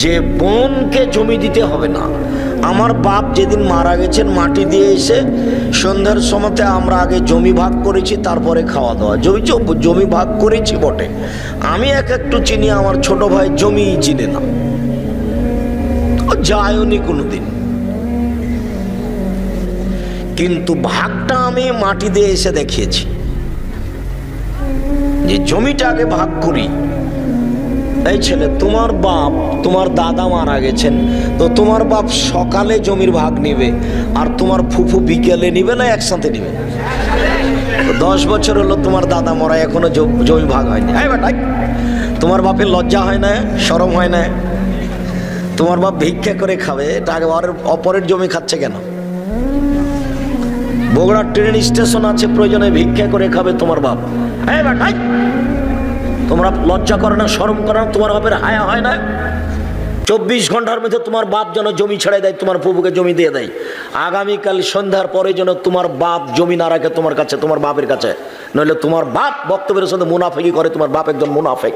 যে বোনকে জমি দিতে হবে না। আমার বাপ যেদিন মারা গেছেন মাটি দিয়ে এসে সন্ধ্যার সময়তে আমরা আগে জমি ভাগ করেছি, তারপরে খাওয়া দাওয়া। জমি ভাগ করেছি বটে, আমি একটু চিনি, আমার ছোট ভাই জমি চিনে না, যায়নি কোনোদিন। কিন্তু ভাগটা আমি মাটি দিয়ে এসে দেখিয়েছি যে জমিটা আগে ভাগ করি। এই ছেলে, তোমার বাপ, তোমার দাদা মারা গেছেন, তো তোমার বাপ সকালে জমির ভাগ নিবে আর তোমার ফুফু বিকেলে নিবে না একসাথে নিবে? 10 বছর হলো তোমার দাদা মরা, এখনো জমি ভাগ হয়নি। তোমার বাপের লজ্জা হয় না, শরম হয় না? তোমার বাপ ভিক্ষা করে খাবে, টাকা অপরের জমি খাচ্ছে কেন? বগুড়া ট্রেন স্টেশন আছে, প্রয়োজনে ভিক্ষা করে খাবে তোমার বাপ। তোমরা লজ্জা করে না, শরম করে না? তোমার বাপের হায়া হয় না? 24 ঘন্টার মধ্যে তোমার বাপ যেন জমি ছেড়ে দেয়, তোমার প্রভুকে জমি দিয়ে দেয়। আগামীকাল সন্ধ্যার পরে যেন তোমার বাপ জমি না রাখে তোমার কাছে, তোমার বাপের কাছে, নইলে তোমার বাপ বক্তব্যের সাথে মুনাফিকি করে। তোমার বাপ একজন মুনাফিক।